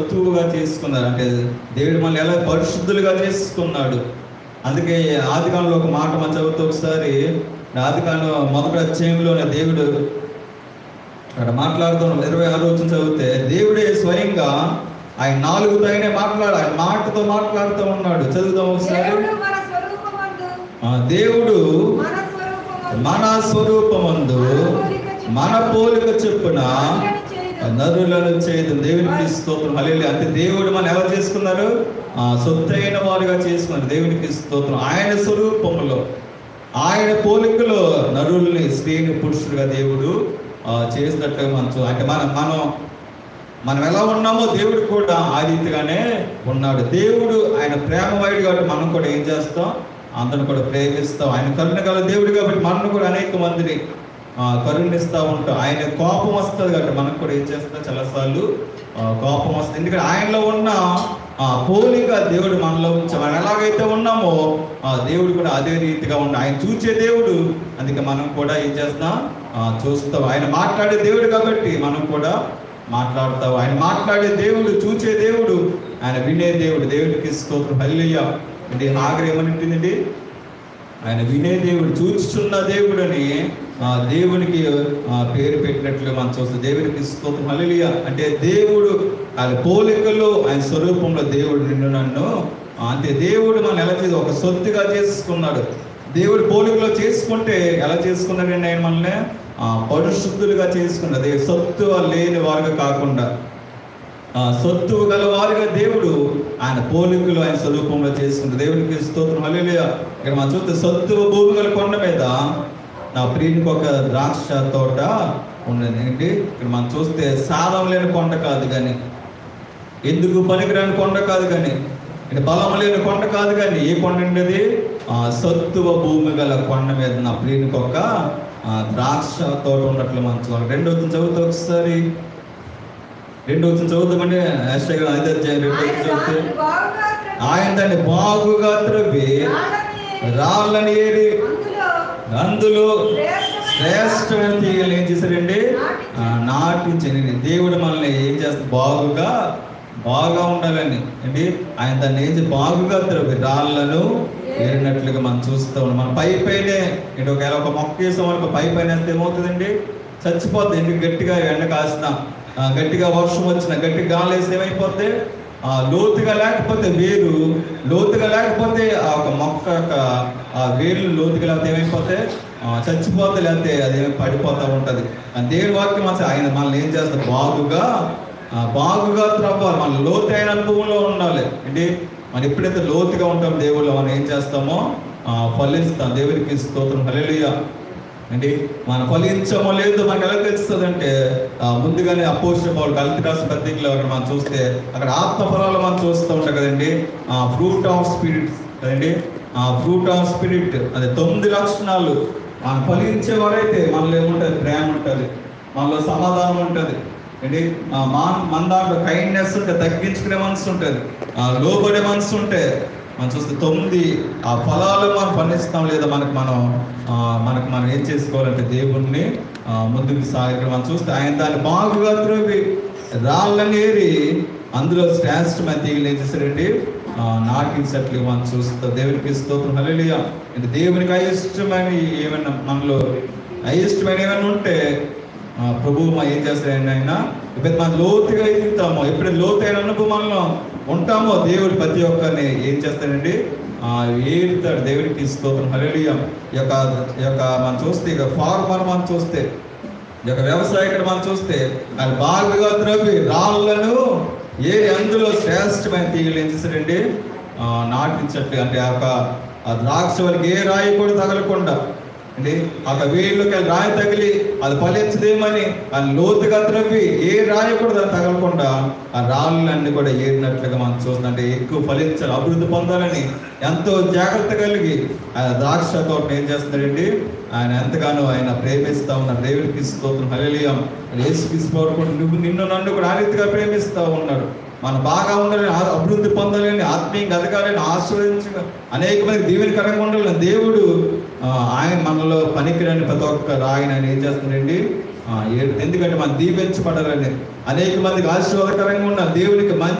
వస్తువుగా చేసుకున్నారు. అంటే దేవుడు మనల్ని ఎలా పరిశుద్ధులుగా చేసుకున్నాడు. అందుకే ఆదికాండంలో ఒక మాట మనం చదువుతూ ఒకసారి, ఆదికాండం మొదటి అధ్యాయంలోనే దేవుడు అక్కడ మాట్లాడుతున్నాం 26 వచనం చదివితే, దేవుడే స్వయంగా ఆయన నాలుగుతో ఆయనే ఆయన మాటతో మాట్లాడుతూ ఉన్నాడు. చదువుతాం ఒకసారి. దేవుడు మన స్వరూపమందు మన పోలిక చొప్పున నరులను చేయదు. దేవునికి స్తోత్రం, హల్లెలూయా. అంటే దేవుడు మనం ఎవరు చేసుకున్నారు? సొత్తైన వారుగా చేసుకున్నారు. దేవునికి స్తోత్రం. ఆయన స్వరూపంలో ఆయన పోలికలో నరుల్ని, స్త్రీని పురుషులుగా దేవుడు చేసినట్టుగా అంటే మనం ఎలా ఉన్నామో దేవుడు కూడా ఆ రీతిగానే ఉన్నాడు. దేవుడు ఆయన ప్రేమమయుడు కాబట్టి మనం కూడా ఏం చేస్తాం? అందరిని కూడా ప్రేమిస్తాం. ఆయన కరుణ గల దేవుడు కాబట్టి మనం కూడా అనేక మందిని కరుణిస్తూ ఉంటాం. ఆయన కోపం వస్తుంది కాబట్టి మనం కూడా ఏం చేస్తాం? చాలాసార్లు కోపం వస్తుంది. ఎందుకంటే ఆయనలో ఉన్న పోలిక దేవుడు మనలో ఉంచాం. మనం ఎలాగైతే ఉన్నామో దేవుడు కూడా అదే రీతిగా ఉన్నాడు. ఆయన చూచే దేవుడు, అందుకే మనం కూడా ఏం చేస్తాం? చూస్తాం. ఆయన మాట్లాడే దేవుడు కాబట్టి మనం కూడా మాట్లాడతావు. ఆయన మాట్లాడే దేవుడు, చూచే దేవుడు, ఆయన వినే దేవుడు. దేవుడికి స్తోత్రం, హల్లెలూయా. ఇది ఆఖరి ఏమనింటుందండి? ఆయన వినే దేవుడు, చూచుచున్న దేవుడు అని దేవునికి పేరు పెట్టినట్లుగా మనం చూస్తాం. దేవునికి స్తోత్రం, హల్లెలూయా. అంటే దేవుడు ఆయన పోలికల్లో, ఆయన స్వరూపంలో దేవుడు నిన్ను నన్ను అంటే దేవుడు మనం ఎలా చేసి ఒక సొత్తుగా చేసుకున్నాడు. దేవుడు పోలికలో చేసుకుంటే ఎలా చేసుకున్నాడండి? ఆయన మనల్ని పరిశుద్ధులుగా చేసుకున్నది. సొత్తు లేని వారుగా కాకుండా సొత్తు గల వారుగా దేవుడు ఆయన పోలికలు, ఆయన స్వరూపంలో చేసుకుంటారు. దేవునికి స్తోత్రం, హల్లెలూయా. ఇక్కడ మనం చూస్తే సొత్తు భూమి గల కొండ మీద నా ప్రియునికి ఒక ద్రాక్ష తోట ఉన్నది అండి. ఇక్కడ మనం చూస్తే సారం లేని కొండ కాదు కానీ, ఎందుకు పనికిరాని కొండ కాదు కానీ, ఇక్కడ బలం లేని కొండ కాదు కానీ, ఏ కొండ ఉండేది? సత్తువ భూమి గల కొండ మీద నా ప్రియునికి ఒక ద్రాక్ష తోట ఉన్నట్లు మనం చూడాలి. 2వ వచనం చదువుతా ఒకసారి. 2వ వచనం చదువుతామండి. యెషయా 5వ అధ్యాయం 2వ వచనం చదివితే, ఆయన దాన్ని బాగుగా త్రవ్వి రాళ్ళని ఏరి అందులో శ్రేష్టమైన తీగలు ఏం చేశారండి? నాటించండి. దేవుడు మనల్ని ఏం చేస్తారు? బాగా ఉండాలని అండి. ఆయన దాన్ని ఏం చేసి బాగుగా త్రవ్వి రాళ్ళను ఏరినట్లుగా మనం చూస్తూ ఉన్నాం. మన పైనే ఇటు ఒకవేళ ఒక మొక్క వేసాం అనుకో, పైన వేస్తే ఏమవుతుందండి? చచ్చిపోతుంది. ఎందుకు? గట్టిగా ఎండ కాసిన, గట్టిగా వర్షం వచ్చిన, గట్టిగా గాలి వేస్తే ఏమైపోతే లోతుగా లేకపోతే వేరు లోతుగా లేకపోతే ఆ ఒక మొక్క యొక్క వేర్లు లోతుగా లేకపోతే ఏమైపోతే చచ్చిపోతే, లేకపోతే అది పడిపోతూ ఉంటుంది. దేవుడి వాక్యం అసలు ఆయన మనల్ని ఏం చేస్తారు? బాగుగా త్రవ్వాలి. మన లోతైన అనుభవంలో ఉండాలి. అంటే మనం ఎప్పుడైతే లోతుగా ఉంటాం దేవుళ్ళు, మనం ఏం చేస్తామో ఫలిస్తాం. దేవుడికి స్తోత్రం, హల్లెలూయా. అంటే మనం ఫలించమో లేదో మనకు ఎలా తెలుస్తుంది అంటే, ముందుగానే అపోస్తలుడు పౌలు గలతీ రాసిన పత్రికలో అక్కడ మనం చూస్తే అక్కడ ఆత్మఫలాలు మనం చూస్తూ ఉంటాం కదండి. ఫ్రూట్ ఆఫ్ స్పిరిట్ కదండి. ఫ్రూట్ ఆఫ్ స్పిరిట్ అదే 9 లక్షణాలు. మనం ఫలించేవారైతే మనలో ఏముంటుంది? ప్రేమ ఉంటుంది, మనలో సమాధానం ఉంటుంది అండి. మన దాంట్లో కైండ్నెస్ ఉంటుంది, తగ్గించుకునే మనసు ఉంటుంది, లోబడే మనసు ఉంటే మనం చూస్తే 9 ఆ ఫలాలు మనం పండిస్తాం లేదా మనకు మనం ఏం చేసుకోవాలంటే దేవుణ్ణి ముందుకు సాగి మనం చూస్తే ఆయన దాన్ని బాగుగా త్రవ్వి రాళ్ళని ఏరి అందులో శ్రేష్టమైన తీగలు ఏం చేశారండి? నాటించట్లుగా మనం చూస్తాం. దేవునికి స్తోత్రం, హల్లెలూయా. అంటే దేవునికి అయిష్టమైన ఏమైనా మనలో అయిష్టమైన ఏమైనా ఉంటే ప్రభువు ఏం చేస్తారండి? ఆయన ఎప్పుడైతే మనం లోతుగా ఎదుగుతామో, ఎప్పుడైతే లోతైన అనుభవంలో ఉంటామో దేవుడు ప్రతి ఒక్కరిని ఏం చేస్తాడండి? ఏడుతాడు. దేవుడికి స్తోత్రం, హల్లెలూయా. ఈ యొక్క మనం చూస్తే ఇక ఫార్మర్ మనం చూస్తే, ఈ యొక్క వ్యవసాయకుడు మనం చూస్తే ఆయన బాగుగా త్రవ్వి రాళ్ళను ఏరి అందులో శ్రేష్టమైన తీగలు ఏం చేశాడండి? నాటించట్టు. అంటే ఆ ద్రాక్ష వాళ్ళకి ఏ రాయి కూడా తగలకుండా అండి, ఆ వేళ్ళకి రాయి తగిలి అది ఫలించదేమని అది లోతుగా త్రవ్వి ఏ రాయి కూడా దాన్ని తగలకుండా ఆ రాళ్ళన్నీ కూడా ఏరినట్లుగా మనం చూస్తున్నాం. అంటే ఎక్కువ ఫలించాలి, అభివృద్ధి పొందాలని ఎంతో జాగ్రత్త కలిగి ఆ ద్రాక్ష తోటను ఏం చేస్తున్నాడండి? ఆయన ఎంతగానో ఆయన ప్రేమిస్తూ ఉన్నారు. దేవుడికి స్తోత్రం, హల్లెలూయా. యేసుక్రీస్తు నిన్ను నన్ను కూడా ఆ రీతిగా ప్రేమిస్తూ ఉన్నాడు. మనం బాగా ఉండాలని, అభివృద్ధి పొందాలని, ఆత్మీయంగా ఎదగాలని, ఆశీర్వదించగా అనేక మంది దీవెనకరంగా ఉండాలని దేవుడు ఆయన మనలో పనికిరాని ప్రతి ఒక్క రాయిని ఆయన ఏం చేస్తున్నాడండి? ఎందుకంటే మనం దీవించబడాలని, అనేక మందికి ఆశీర్వాదకరంగా ఉన్న దేవునికి మంచి